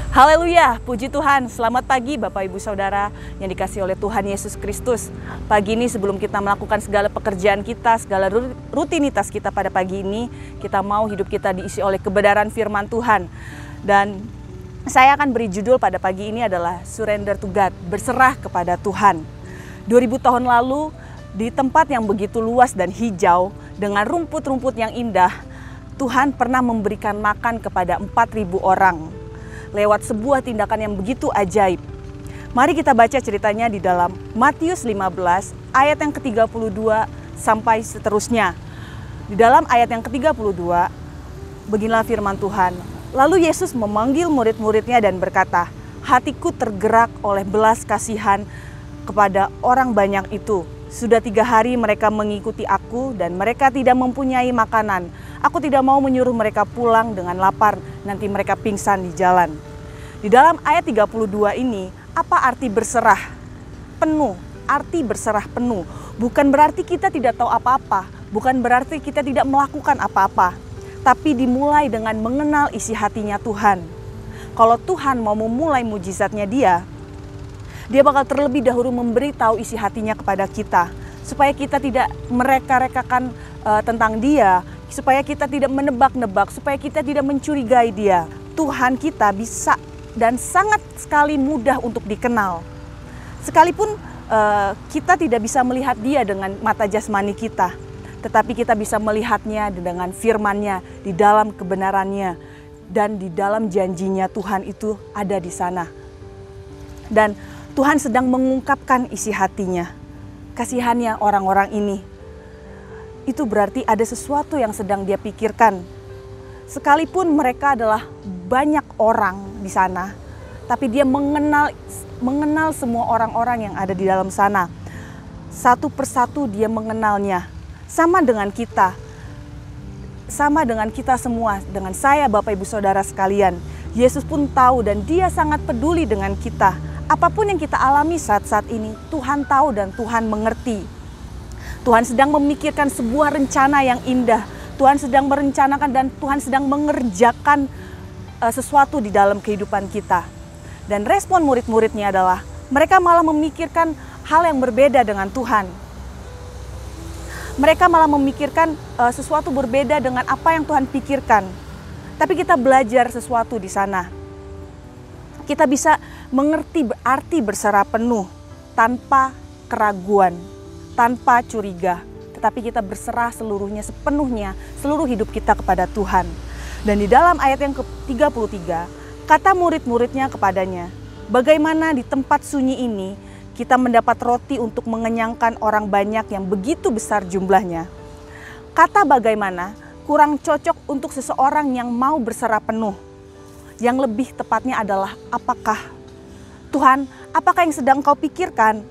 Haleluya, puji Tuhan. Selamat pagi Bapak Ibu Saudara yang dikasihi oleh Tuhan Yesus Kristus. Pagi ini sebelum kita melakukan segala pekerjaan kita, segala rutinitas kita pada pagi ini, kita mau hidup kita diisi oleh kebenaran firman Tuhan. Dan saya akan beri judul pada pagi ini adalah Surrender to God, berserah kepada Tuhan. 2000 tahun lalu di tempat yang begitu luas dan hijau dengan rumput-rumput yang indah, Tuhan pernah memberikan makan kepada 4.000 orang lewat sebuah tindakan yang begitu ajaib. Mari kita baca ceritanya di dalam Matius 15 ayat yang ke-32 sampai seterusnya. Di dalam ayat yang ke-32, beginilah firman Tuhan. Lalu Yesus memanggil murid-muridnya dan berkata, "Hatiku tergerak oleh belas kasihan kepada orang banyak itu. Sudah 3 hari mereka mengikuti aku dan mereka tidak mempunyai makanan. Aku tidak mau menyuruh mereka pulang dengan lapar, nanti mereka pingsan di jalan." Di dalam ayat 32 ini, apa arti berserah penuh? Arti berserah penuh bukan berarti kita tidak tahu apa-apa, bukan berarti kita tidak melakukan apa-apa, tapi dimulai dengan mengenal isi hatinya Tuhan. Kalau Tuhan mau memulai mujizatnya Dia bakal terlebih dahulu memberitahu isi hatinya kepada kita, supaya kita tidak mereka-rekakan tentang Dia, supaya kita tidak menebak-nebak, supaya kita tidak mencurigai Dia. Tuhan kita bisa dan sangat sekali mudah untuk dikenal. Sekalipun kita tidak bisa melihat Dia dengan mata jasmani kita, tetapi kita bisa melihatnya dengan firman-Nya, di dalam kebenarannya, dan di dalam janjinya Tuhan itu ada di sana. Dan Tuhan sedang mengungkapkan isi hatinya. Kasihannya orang-orang ini. Itu berarti ada sesuatu yang sedang Dia pikirkan. Sekalipun mereka adalah banyak orang di sana, tapi Dia mengenal semua orang-orang yang ada di dalam sana. Satu persatu Dia mengenalnya. Sama dengan kita semua, dengan saya, Bapak Ibu Saudara sekalian. Yesus pun tahu dan Dia sangat peduli dengan kita. Apapun yang kita alami saat-saat ini, Tuhan tahu dan Tuhan mengerti. Tuhan sedang memikirkan sebuah rencana yang indah. Tuhan sedang merencanakan dan Tuhan sedang mengerjakan sesuatu di dalam kehidupan kita. Dan respon murid-muridnya adalah mereka malah memikirkan hal yang berbeda dengan Tuhan. Mereka malah memikirkan sesuatu berbeda dengan apa yang Tuhan pikirkan. Tapi kita belajar sesuatu di sana. Kita bisa mengerti arti berserah penuh tanpa keraguan, tanpa curiga. Tetapi kita berserah seluruhnya, sepenuhnya, seluruh hidup kita kepada Tuhan. Dan di dalam ayat yang ke-33, kata murid-muridnya kepadanya, "Bagaimana di tempat sunyi ini kita mendapat roti untuk mengenyangkan orang banyak yang begitu besar jumlahnya?" Kata bagaimana kurang cocok untuk seseorang yang mau berserah penuh. Yang lebih tepatnya adalah apakah. Tuhan, apakah yang sedang kau pikirkan?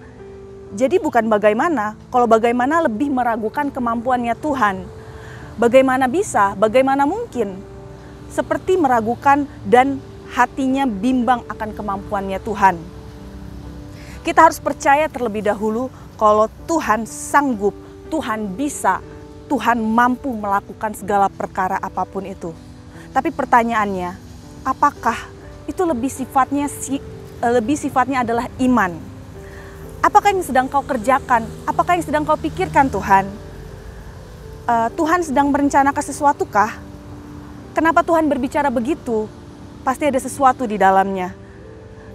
Jadi bukan bagaimana, kalau bagaimana lebih meragukan kemampuannya Tuhan. Bagaimana bisa, bagaimana mungkin? Seperti meragukan dan hatinya bimbang akan kemampuannya Tuhan. Kita harus percaya terlebih dahulu kalau Tuhan sanggup, Tuhan bisa, Tuhan mampu melakukan segala perkara apapun itu. Tapi pertanyaannya, apakah itu lebih sifatnya adalah iman? Apakah yang sedang kau kerjakan? Apakah yang sedang kau pikirkan Tuhan? Tuhan sedang merencanakan sesuatukah? Kenapa Tuhan berbicara begitu? Pasti ada sesuatu di dalamnya.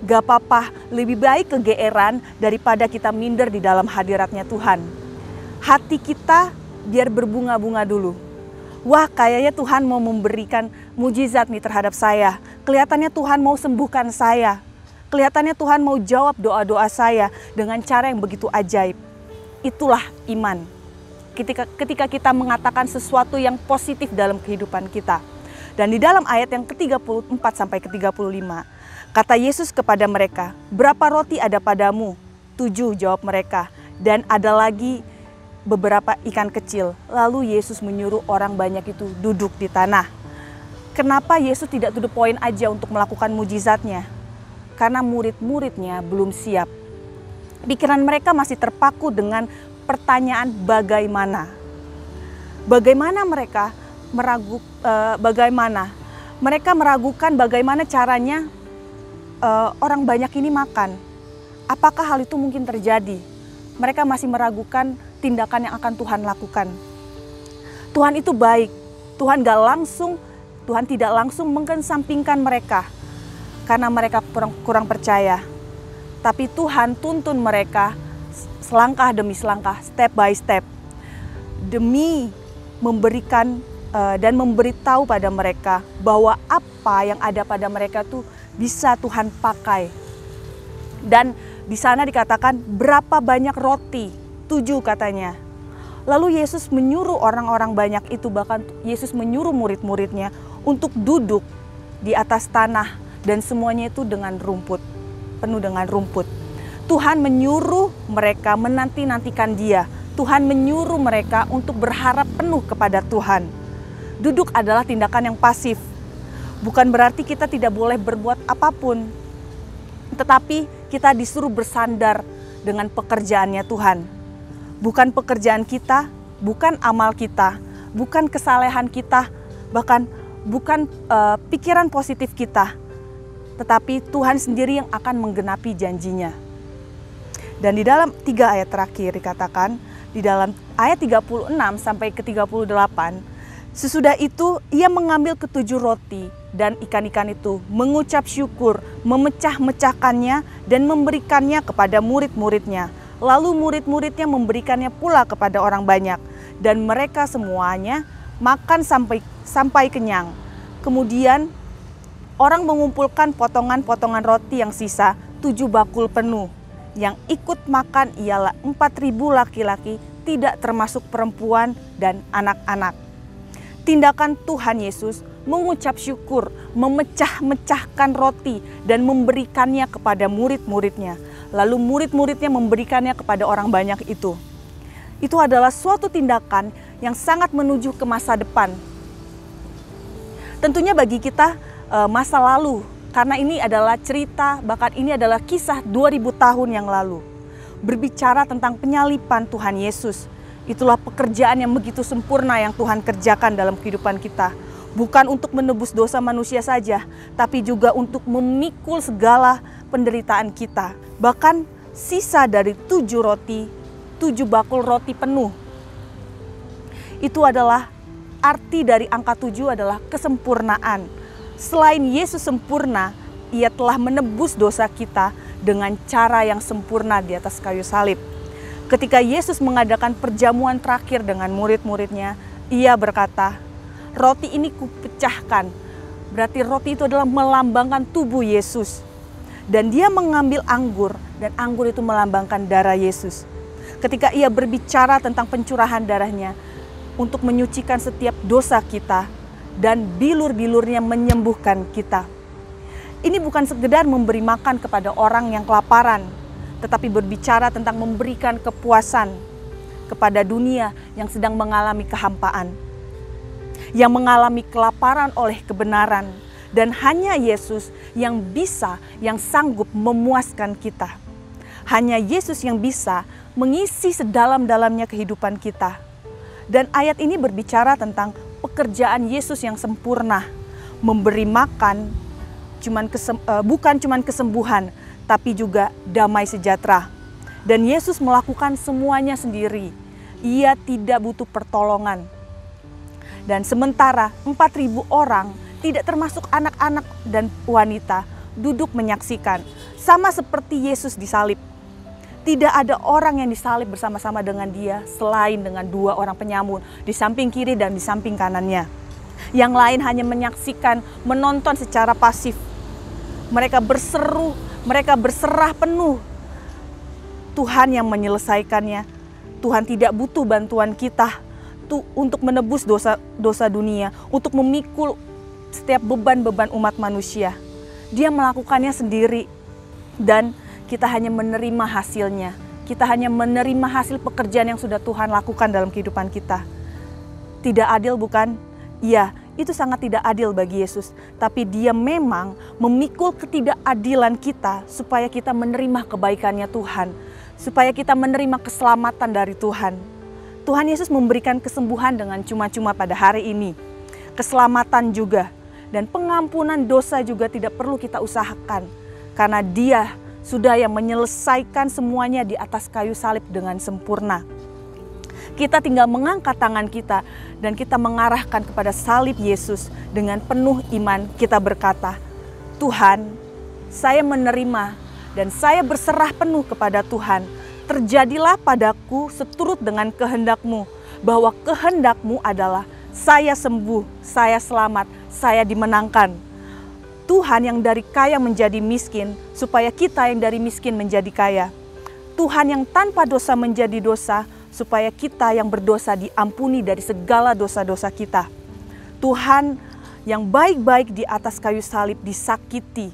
Gak apa-apa, lebih baik kegeeran daripada kita minder di dalam hadiratnya Tuhan. Hati kita biar berbunga-bunga dulu. Wah, kayaknya Tuhan mau memberikan mujizat nih terhadap saya. Kelihatannya Tuhan mau sembuhkan saya. Kelihatannya Tuhan mau jawab doa-doa saya dengan cara yang begitu ajaib. Itulah iman. Ketika kita mengatakan sesuatu yang positif dalam kehidupan kita. Dan di dalam ayat yang ke-34 sampai ke-35, kata Yesus kepada mereka, "Berapa roti ada padamu?" 7, jawab mereka. Dan ada lagi beberapa ikan kecil. Lalu Yesus menyuruh orang banyak itu duduk di tanah. Kenapa Yesus tidak to the point aja untuk melakukan mujizatnya? Karena murid-muridnya belum siap. Pikiran mereka masih terpaku dengan pertanyaan bagaimana. Bagaimana mereka meragukan bagaimana caranya orang banyak ini makan. Apakah hal itu mungkin terjadi? Mereka masih meragukan tindakan yang akan Tuhan lakukan. Tuhan itu baik. Tuhan tidak langsung mengesampingkan mereka karena mereka kurang percaya. Tapi Tuhan tuntun mereka selangkah demi selangkah, step by step, demi memberikan dan memberitahu pada mereka bahwa apa yang ada pada mereka tuh bisa Tuhan pakai. Dan di sana dikatakan berapa banyak roti? 7 katanya. Lalu Yesus menyuruh orang-orang banyak itu, bahkan Yesus menyuruh murid-muridnya untuk duduk di atas tanah dan semuanya itu dengan rumput, penuh dengan rumput. Tuhan menyuruh mereka menanti-nantikan Dia. Tuhan menyuruh mereka untuk berharap penuh kepada Tuhan. Duduk adalah tindakan yang pasif. Bukan berarti kita tidak boleh berbuat apapun. Tetapi kita disuruh bersandar dengan pekerjaannya Tuhan. Bukan pekerjaan kita, bukan amal kita, bukan kesalehan kita, bahkan bukan pikiran positif kita. Tetapi Tuhan sendiri yang akan menggenapi janjinya. Dan di dalam 3 ayat terakhir dikatakan, di dalam ayat 36 sampai ke 38, sesudah itu ia mengambil ke-7 roti dan ikan-ikan itu, mengucap syukur, memecah-mecahkannya dan memberikannya kepada murid-muridnya. Lalu murid-muridnya memberikannya pula kepada orang banyak, dan mereka semuanya makan sampai kenyang. Kemudian orang mengumpulkan potongan-potongan roti yang sisa, 7 bakul penuh. Yang ikut makan ialah 4.000 laki-laki, tidak termasuk perempuan dan anak-anak. Tindakan Tuhan Yesus mengucap syukur, memecah-mecahkan roti dan memberikannya kepada murid-muridnya. Lalu murid-muridnya memberikannya kepada orang banyak itu. Itu adalah suatu tindakan yang sangat menuju ke masa depan. Tentunya bagi kita masa lalu, karena ini adalah cerita, bahkan ini adalah kisah 2000 tahun yang lalu. Berbicara tentang penyaliban Tuhan Yesus. Itulah pekerjaan yang begitu sempurna yang Tuhan kerjakan dalam kehidupan kita. Bukan untuk menebus dosa manusia saja, tapi juga untuk memikul segala penderitaan kita. Bahkan sisa dari 7 roti, 7 bakul roti penuh. Itu adalah arti dari angka 7 adalah kesempurnaan. Selain Yesus sempurna, Ia telah menebus dosa kita dengan cara yang sempurna di atas kayu salib. Ketika Yesus mengadakan perjamuan terakhir dengan murid-muridnya, Ia berkata, roti ini kupecahkan. Berarti roti itu adalah melambangkan tubuh Yesus. Dan Dia mengambil anggur, dan anggur itu melambangkan darah Yesus. Ketika Ia berbicara tentang pencurahan darahnya untuk menyucikan setiap dosa kita, dan bilur-bilurnya menyembuhkan kita. Ini bukan sekedar memberi makan kepada orang yang kelaparan, tetapi berbicara tentang memberikan kepuasan kepada dunia yang sedang mengalami kehampaan, yang mengalami kelaparan oleh kebenaran, dan hanya Yesus yang bisa, yang sanggup memuaskan kita. Hanya Yesus yang bisa mengisi sedalam-dalamnya kehidupan kita. Dan ayat ini berbicara tentang pekerjaan Yesus yang sempurna, memberi makan bukan cuman kesembuhan, tapi juga damai sejahtera. Dan Yesus melakukan semuanya sendiri. Ia tidak butuh pertolongan. Dan sementara 4.000 orang, tidak termasuk anak-anak dan wanita, duduk menyaksikan. Sama seperti Yesus disalib. Tidak ada orang yang disalib bersama-sama dengan Dia selain dengan 2 orang penyamun di samping kiri dan di samping kanannya. Yang lain hanya menyaksikan, menonton secara pasif. Mereka berseru, mereka berserah penuh. Tuhan yang menyelesaikannya. Tuhan tidak butuh bantuan kita untuk menebus dosa dunia, untuk memikul setiap beban-beban umat manusia. Dia melakukannya sendiri dan kita hanya menerima hasilnya. Kita hanya menerima hasil pekerjaan yang sudah Tuhan lakukan dalam kehidupan kita. Tidak adil bukan? Iya, itu sangat tidak adil bagi Yesus. Tapi Dia memang memikul ketidakadilan kita supaya kita menerima kebaikannya Tuhan. Supaya kita menerima keselamatan dari Tuhan. Tuhan Yesus memberikan kesembuhan dengan cuma-cuma pada hari ini. Keselamatan juga. Dan pengampunan dosa juga tidak perlu kita usahakan. karena Dia sudah yang menyelesaikan semuanya di atas kayu salib dengan sempurna. Kita tinggal mengangkat tangan kita dan kita mengarahkan kepada salib Yesus dengan penuh iman. Kita berkata, Tuhan, saya menerima dan saya berserah penuh kepada Tuhan. Terjadilah padaku seturut dengan kehendak-Mu, bahwa kehendak-Mu adalah saya sembuh, saya selamat, saya dimenangkan. Tuhan yang dari kaya menjadi miskin, supaya kita yang dari miskin menjadi kaya. Tuhan yang tanpa dosa menjadi dosa, supaya kita yang berdosa diampuni dari segala dosa-dosa kita. Tuhan yang baik-baik di atas kayu salib disakiti,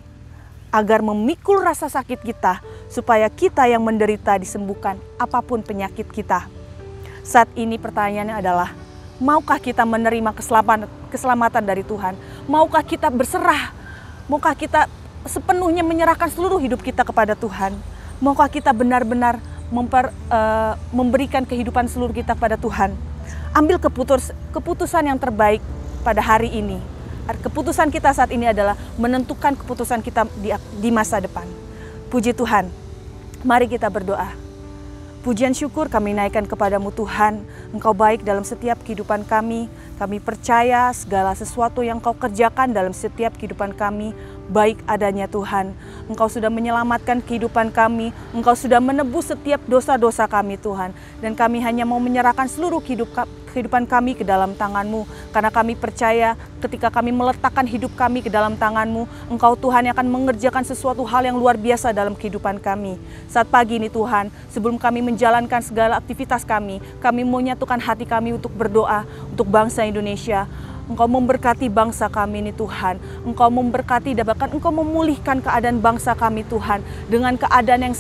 agar memikul rasa sakit kita, supaya kita yang menderita disembuhkan apapun penyakit kita. Saat ini pertanyaannya adalah, maukah kita menerima keselamatan dari Tuhan? Maukah kita berserah? Maukah kita sepenuhnya menyerahkan seluruh hidup kita kepada Tuhan? Maukah kita benar-benar memberikan kehidupan seluruh kita kepada Tuhan? Ambil keputusan yang terbaik pada hari ini. Keputusan kita saat ini adalah menentukan keputusan kita di masa depan. Puji Tuhan. Mari kita berdoa. Pujian syukur kami naikkan kepadamu Tuhan. Engkau baik dalam setiap kehidupan kami. Kami percaya segala sesuatu yang Kau kerjakan dalam setiap kehidupan kami baik adanya Tuhan. Engkau sudah menyelamatkan kehidupan kami. Engkau sudah menebus setiap dosa-dosa kami Tuhan. Dan kami hanya mau menyerahkan seluruh kehidupan kami ke dalam tangan-Mu. Karena kami percaya ketika kami meletakkan hidup kami ke dalam tangan-Mu, Engkau Tuhan yang akan mengerjakan sesuatu hal yang luar biasa dalam kehidupan kami. Saat pagi ini Tuhan, sebelum kami menjalankan segala aktivitas kami mau menyatukan hati kami untuk berdoa untuk bangsa Indonesia. Engkau memberkati bangsa kami ini Tuhan. Engkau memberkati dan bahkan Engkau memulihkan keadaan bangsa kami Tuhan. Dengan keadaan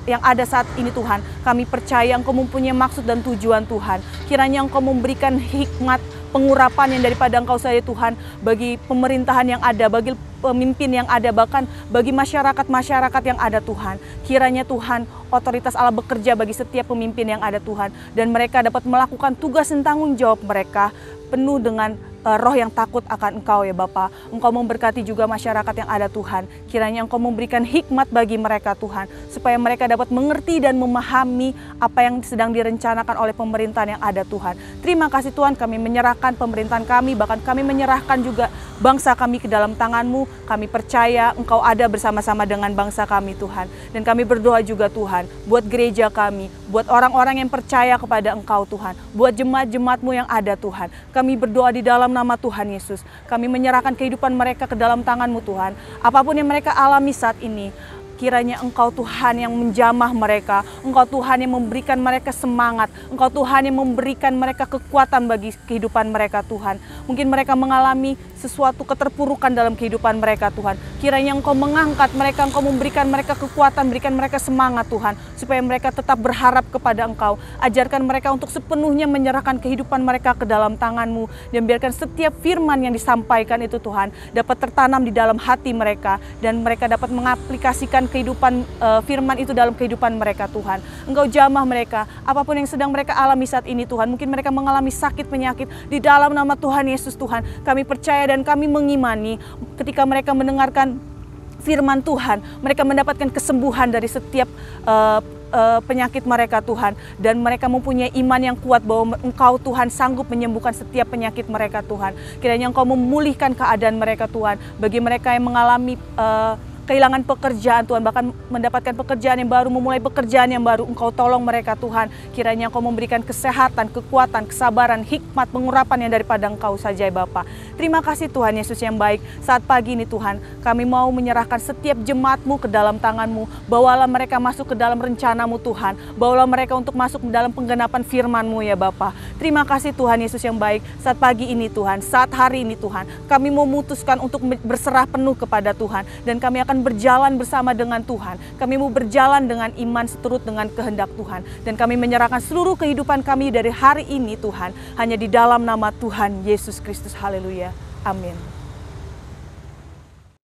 yang ada saat ini Tuhan, kami percaya Engkau mempunyai maksud dan tujuan Tuhan. Kiranya Engkau memberikan hikmat, pengurapan yang daripada Engkau saja Tuhan, bagi pemerintahan yang ada, bagi pemimpin yang ada, bahkan bagi masyarakat yang ada Tuhan. Kiranya Tuhan, otoritas Allah bekerja bagi setiap pemimpin yang ada Tuhan. Dan mereka dapat melakukan tugas dan tanggung jawab mereka penuh dengan roh yang takut akan Engkau ya Bapa. Engkau memberkati juga masyarakat yang ada Tuhan. Kiranya Engkau memberikan hikmat bagi mereka Tuhan, supaya mereka dapat mengerti dan memahami apa yang sedang direncanakan oleh pemerintahan yang ada Tuhan. Terima kasih Tuhan, kami menyerahkan pemerintahan kami, bahkan kami menyerahkan juga bangsa kami ke dalam tangan-Mu. Kami percaya Engkau ada bersama-sama dengan bangsa kami Tuhan. Dan kami berdoa juga Tuhan, buat gereja kami, buat orang-orang yang percaya kepada Engkau Tuhan, buat jemaat-jemaat-Mu yang ada Tuhan. Kami berdoa di dalam nama Tuhan Yesus. Kami menyerahkan kehidupan mereka ke dalam tangan-Mu Tuhan. Apapun yang mereka alami saat ini, kiranya Engkau Tuhan yang menjamah mereka. Engkau Tuhan yang memberikan mereka semangat. Engkau Tuhan yang memberikan mereka kekuatan bagi kehidupan mereka Tuhan. Mungkin mereka mengalami sesuatu keterpurukan dalam kehidupan mereka Tuhan. Kiranya Engkau mengangkat mereka, Engkau memberikan mereka kekuatan, berikan mereka semangat Tuhan. Supaya mereka tetap berharap kepada Engkau. Ajarkan mereka untuk sepenuhnya menyerahkan kehidupan mereka ke dalam tangan-Mu. Dan biarkan setiap firman yang disampaikan itu Tuhan dapat tertanam di dalam hati mereka. Dan mereka dapat mengaplikasikan kehidupan firman itu dalam kehidupan mereka Tuhan. Engkau jamah mereka, apapun yang sedang mereka alami saat ini Tuhan. Mungkin mereka mengalami sakit penyakit, di dalam nama Tuhan Yesus Tuhan. Kami percaya dan kami mengimani ketika mereka mendengarkan firman Tuhan, mereka mendapatkan kesembuhan dari setiap penyakit mereka Tuhan. Dan mereka mempunyai iman yang kuat bahwa Engkau Tuhan sanggup menyembuhkan setiap penyakit mereka Tuhan. Kiranya Engkau memulihkan keadaan mereka Tuhan. Bagi mereka yang mengalami kehilangan pekerjaan Tuhan, bahkan mendapatkan pekerjaan yang baru, memulai pekerjaan yang baru, Engkau tolong mereka Tuhan. Kiranya Engkau memberikan kesehatan, kekuatan, kesabaran, hikmat, pengurapan yang daripada Engkau saja ya Bapa. Terima kasih Tuhan Yesus yang baik. Saat pagi ini Tuhan, kami mau menyerahkan setiap jemaat-Mu ke dalam tangan-Mu. Bawalah mereka masuk ke dalam rencana-Mu Tuhan. Bawalah mereka untuk masuk ke dalam penggenapan firman-Mu ya Bapa. Terima kasih Tuhan Yesus yang baik. Saat pagi ini Tuhan, saat hari ini Tuhan, kami memutuskan untuk berserah penuh kepada Tuhan. Dan kami akan berjalan bersama dengan Tuhan. Kami mau berjalan dengan iman seturut dengan kehendak Tuhan. Dan kami menyerahkan seluruh kehidupan kami dari hari ini Tuhan, hanya di dalam nama Tuhan Yesus Kristus. Haleluya. Amin.